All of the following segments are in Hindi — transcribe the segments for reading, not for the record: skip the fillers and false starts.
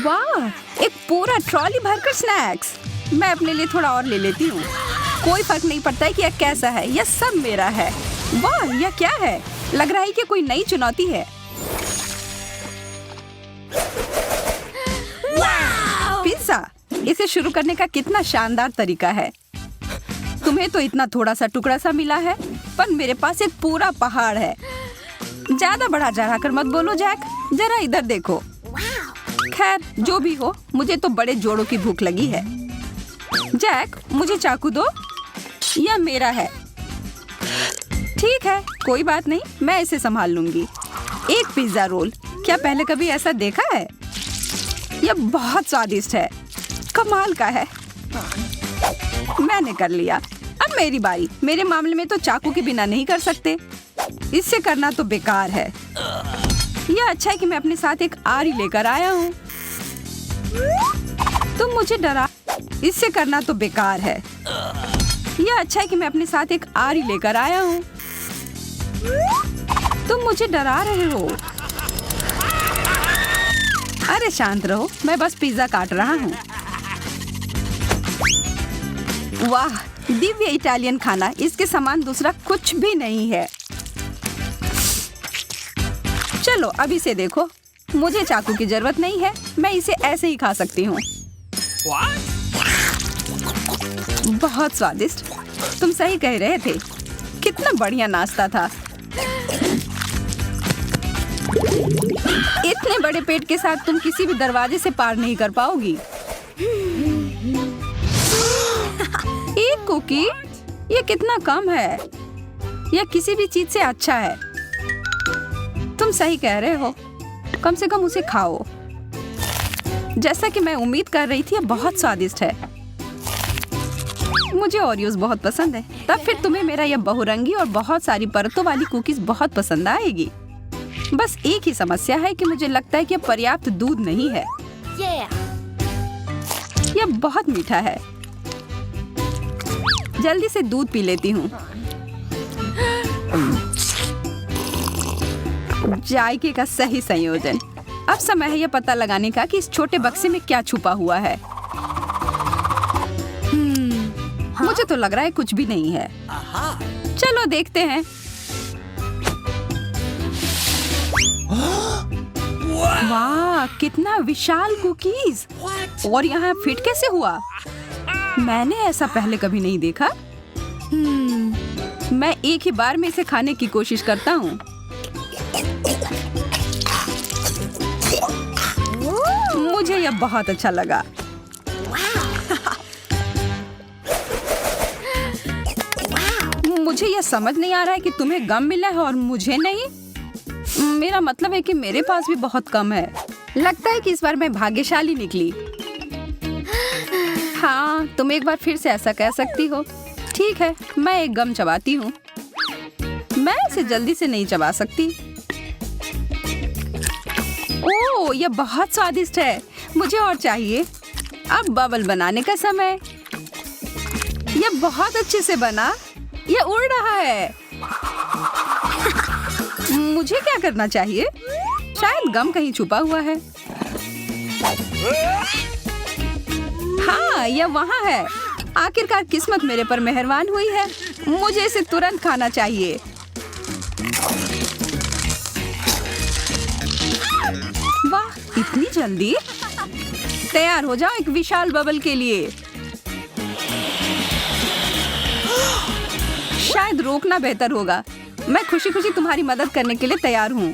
वाह, एक पूरा ट्रॉली भरकर स्नैक्स। मैं अपने लिए थोड़ा और ले लेती हूँ। कोई फर्क नहीं पड़ता है कि यह कैसा है, यह सब मेरा है। वाह, यह क्या है? लग रहा है कि कोई नई चुनौती है। पिज्जा, इसे शुरू करने का कितना शानदार तरीका है। तुम्हें तो इतना थोड़ा सा टुकड़ा सा मिला है, पर मेरे पास एक पूरा पहाड़ है। ज्यादा बढ़ा चढ़ा कर मत बोलो जैक, जरा इधर देखो। खैर, जो भी हो, मुझे तो बड़े जोड़ों की भूख लगी है। जैक, मुझे चाकू दो, यह मेरा है। ठीक है, कोई बात नहीं, मैं इसे संभाल लूंगी। एक पिज्जा रोल, क्या पहले कभी ऐसा देखा है? यह बहुत स्वादिष्ट है, कमाल का है। मैंने कर लिया, अब मेरी बारी। मेरे मामले में तो चाकू के बिना नहीं कर सकते, इससे करना तो बेकार है। यह अच्छा है कि मैं अपने साथ एक आरी लेकर आया हूँ। तुम मुझे डरा, इससे करना तो बेकार है। यह अच्छा है कि मैं अपने साथ एक आरी लेकर आया हूँ। तुम मुझे डरा रहे हो। अरे शांत रहो, मैं बस पिज्जा काट रहा हूँ। वाह, दिव्य इटालियन खाना, इसके समान दूसरा कुछ भी नहीं है। चलो अब इसे देखो, मुझे चाकू की जरूरत नहीं है, मैं इसे ऐसे ही खा सकती हूँ। बहुत स्वादिष्ट, तुम सही कह रहे थे, कितना बढ़िया नाश्ता था। इतने बड़े पेट के साथ तुम किसी भी दरवाजे से पार नहीं कर पाओगी। एक कुकी, ये कितना कम है। यह किसी भी चीज से अच्छा है। तुम सही कह रहे हो, कम से कम उसे खाओ। जैसा कि मैं उम्मीद कर रही थी, यह बहुत स्वादिष्ट है। मुझे ओरियोज बहुत पसंद है, तब फिर तुम्हें मेरा यह बहुरंगी और बहुत सारी परतों वाली कुकीज बहुत पसंद आएगी। बस एक ही समस्या है कि मुझे लगता है कि यह पर्याप्त दूध नहीं है। यह बहुत मीठा है। जल्दी से दूध पी लेती हूँ। जायके का सही संयोजन। अब समय है यह पता लगाने का कि इस छोटे बक्से में क्या छुपा हुआ है। मुझे तो लग रहा है कुछ भी नहीं है। चलो देखते हैं। वाह, कितना विशाल कुकीज! और यहाँ फिट कैसे हुआ? मैंने ऐसा पहले कभी नहीं देखा। मैं एक ही बार में इसे खाने की कोशिश करता हूँ। मुझे यह बहुत अच्छा लगा। मुझे यह समझ नहीं आ रहा है कि तुम्हें गम मिला है और मुझे नहीं। मेरा मतलब है कि मेरे पास भी बहुत कम है। लगता है कि इस बार मैं भाग्यशाली निकली। हाँ, तुम एक बार फिर से ऐसा कह सकती हो। ठीक है, मैं एक गम चबाती हूँ। मैं इसे जल्दी से नहीं चबा सकती। ओह, यह बहुत स्वादिष्ट है। मुझे और चाहिए। अब बबल बनाने का समय। यह बहुत अच्छे से बना। यह उड़ रहा है। मुझे क्या करना चाहिए? शायद गम कहीं छुपा हुआ है। हाँ, यह वहाँ है। आखिरकार किस्मत मेरे पर मेहरबान हुई है। मुझे इसे तुरंत खाना चाहिए। वाह, इतनी जल्दी! तैयार हो जाओ एक विशाल बबल के लिए। शायद रोकना बेहतर होगा। मैं खुशी खुशी तुम्हारी मदद करने के लिए तैयार हूँ।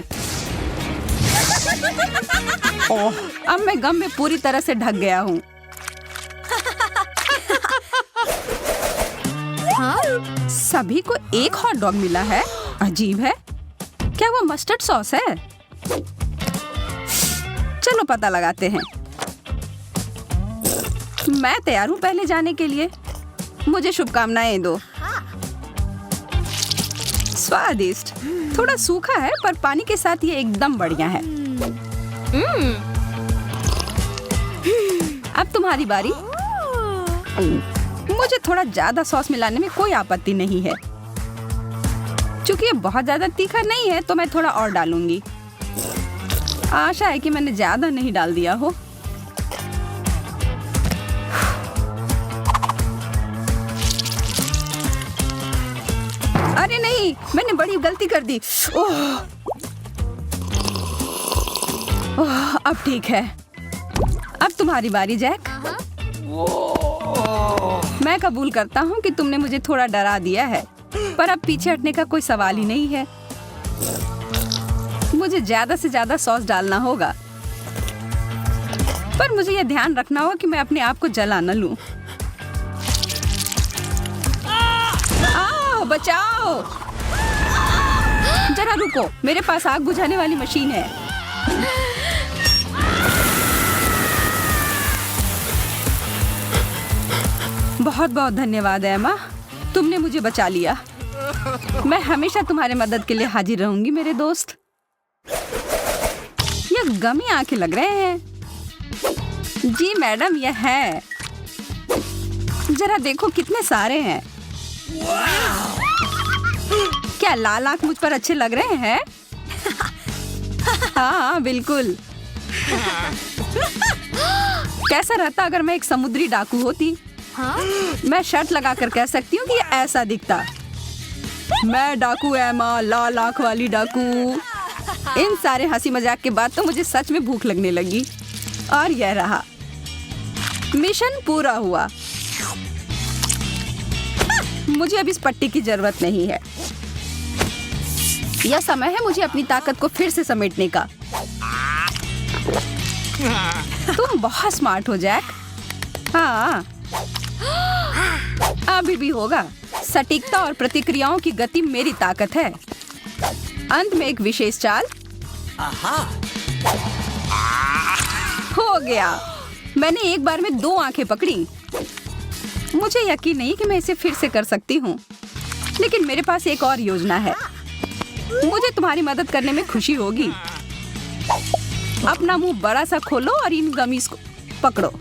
ओह, अब मैं गम में पूरी तरह से ढक गया हूँ। हाँ? सभी को एक हॉट डॉग मिला है। अजीब है। क्या वो मस्टर्ड सॉस है? चलो पता लगाते हैं। मैं तैयार हूँ पहले जाने के लिए। मुझे शुभकामनाएं दो। स्वादिष्ट, थोड़ा सूखा है पर पानी के साथ ये एकदम बढ़िया है। अब तुम्हारी बारी। मुझे थोड़ा ज्यादा सॉस मिलाने में कोई आपत्ति नहीं है। चूंकि ये बहुत ज्यादा तीखा नहीं है तो मैं थोड़ा और डालूंगी। आशा है कि मैंने ज्यादा नहीं डाल दिया हो। अरे नहीं, मैंने बड़ी गलती कर दी। ओह, ओह, अब ठीक है। अब तुम्हारी बारी जैक। मैं कबूल करता हूँ कि तुमने मुझे थोड़ा डरा दिया है, पर अब पीछे हटने का कोई सवाल ही नहीं है। मुझे ज्यादा से ज्यादा सॉस डालना होगा, पर मुझे यह ध्यान रखना होगा कि मैं अपने आप को जला न लूं। आओ, बचाओ! जरा रुको, मेरे पास आग बुझाने वाली मशीन है। बहुत बहुत धन्यवाद एमा, तुमने मुझे बचा लिया। मैं हमेशा तुम्हारे मदद के लिए हाजिर रहूंगी मेरे दोस्त। यह गमी आंखें लग रहे हैं। जी मैडम, यह है। जरा देखो कितने सारे हैं। क्या लाल आंख मुझ पर अच्छे लग रहे हैं? हाँ बिल्कुल। कैसा रहता अगर मैं एक समुद्री डाकू होती? मैं शर्ट लगाकर कह सकती हूँ कि ये ऐसा दिखता। मैं डाकू एमा, लाल आंख वाली डाकू। इन सारे हंसी मजाक के बाद तो मुझे सच में भूख लगने लगी। और यह रहा, मिशन पूरा हुआ। मुझे अब इस पट्टी की जरूरत नहीं है। यह समय है मुझे अपनी ताकत को फिर से समेटने का। तुम बहुत स्मार्ट हो जैक। हाँ, अभी भी होगा। सटीकता और प्रतिक्रियाओं की गति मेरी ताकत है। अंत में एक विशेष चाल। हो गया। मैंने एक बार में 2 आंखें पकड़ी। मुझे यकीन नहीं कि मैं इसे फिर से कर सकती हूँ, लेकिन मेरे पास एक और योजना है। मुझे तुम्हारी मदद करने में खुशी होगी। अपना मुंह बड़ा सा खोलो और इन गमीज को पकड़ो।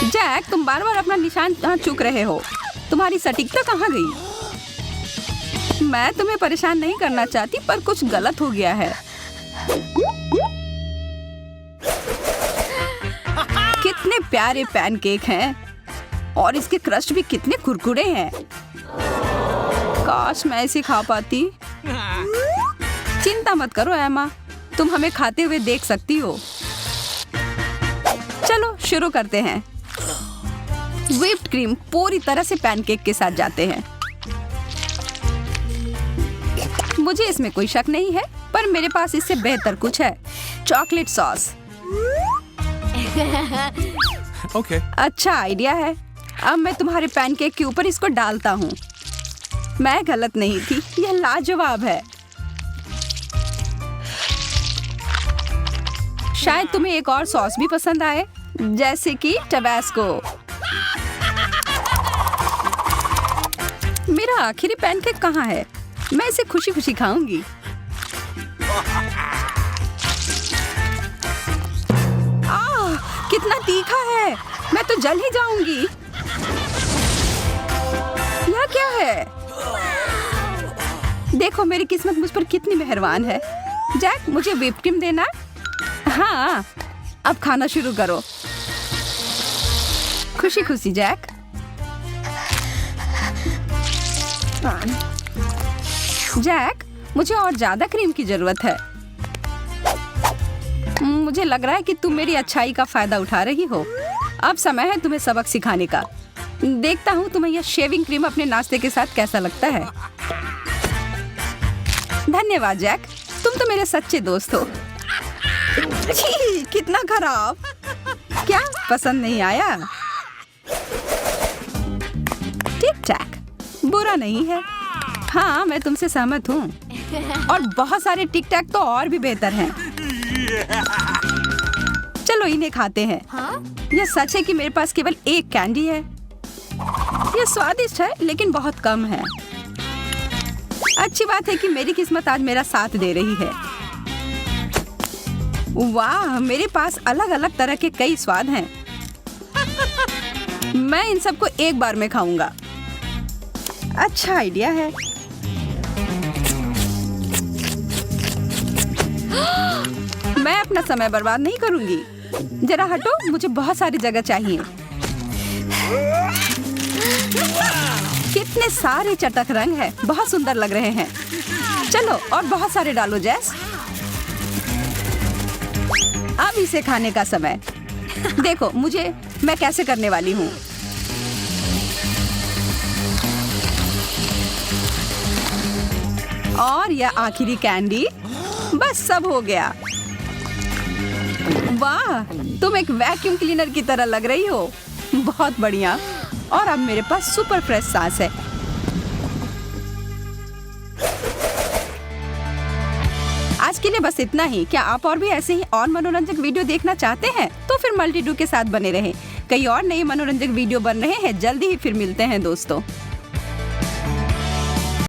जैक, तुम बार बार अपना निशान चूक रहे हो। तुम्हारी सटीकता कहाँ गई? मैं तुम्हें परेशान नहीं करना चाहती, पर कुछ गलत हो गया है। कितने प्यारे पैनकेक हैं और इसके क्रस्ट भी कितने कुरकुरे हैं। काश मैं इसे खा पाती। चिंता मत करो एमा, तुम हमें खाते हुए देख सकती हो। चलो शुरू करते हैं। व्हिप्ड क्रीम पूरी तरह से पैनकेक के साथ जाते हैं। मुझे इसमें कोई शक नहीं है, पर मेरे पास इससे बेहतर कुछ है। Chocolate sauce. Okay. अच्छा आइडिया है। अब मैं तुम्हारे पैनकेक के ऊपर इसको डालता हूँ। मैं गलत नहीं थी, यह लाजवाब है। शायद तुम्हें एक और सॉस भी पसंद आए, जैसे कि टबैस्को। मेरा आखिरी पैनकेक कहाँ है? मैं इसे खुशी खुशी खाऊंगी। कितना तीखा है, मैं तो जल ही जाऊंगी। यह क्या है? देखो मेरी किस्मत मुझ पर कितनी मेहरबान है। जैक, मुझे व्हिप क्रीम देना। हाँ, अब खाना शुरू करो। खुशी खुशी जैक। जैक, मुझे और ज्यादा क्रीम की जरूरत है। मुझे लग रहा है कि तुम मेरी अच्छाई का फायदा उठा रही हो। अब समय है तुम्हें सबक सिखाने का। देखता हूँ तुम्हें यह शेविंग क्रीम अपने नाश्ते के साथ कैसा लगता है। धन्यवाद जैक, तुम तो मेरे सच्चे दोस्त हो। छी, कितना खराब। क्या पसंद नहीं आया? ठीक ठाक, बुरा नहीं है। हाँ, मैं तुमसे सहमत हूँ। और बहुत सारे टिक टैक तो और भी बेहतर हैं। चलो इन्हें खाते हैं। यह सच है कि मेरे पास केवल एक कैंडी है। यह स्वादिष्ट है, लेकिन बहुत कम है। अच्छी बात है कि मेरी किस्मत आज मेरा साथ दे रही है। वाह, मेरे पास अलग अलग तरह के कई स्वाद हैं। मैं इन सबको एक बार में खाऊंगा। अच्छा आइडिया है। मैं अपना समय बर्बाद नहीं करूंगी। जरा हटो, मुझे बहुत सारी जगह चाहिए। कितने सारे चटक रंग है, बहुत सुंदर लग रहे हैं। चलो और बहुत सारे डालो जैस। अब इसे खाने का समय। देखो मैं कैसे करने वाली हूँ। और यह आखिरी कैंडी, बस सब हो गया। वाह, तुम एक वैक्यूम क्लीनर की तरह लग रही हो। बहुत बढ़िया। और अब मेरे पास सुपर फ्रेश सांस है। आज के लिए बस इतना ही। क्या आप और भी ऐसे ही और मनोरंजक वीडियो देखना चाहते हैं? तो फिर मल्टी डू के साथ बने रहें। कई और नए मनोरंजक वीडियो बन रहे हैं। जल्दी ही फिर मिलते हैं दोस्तों।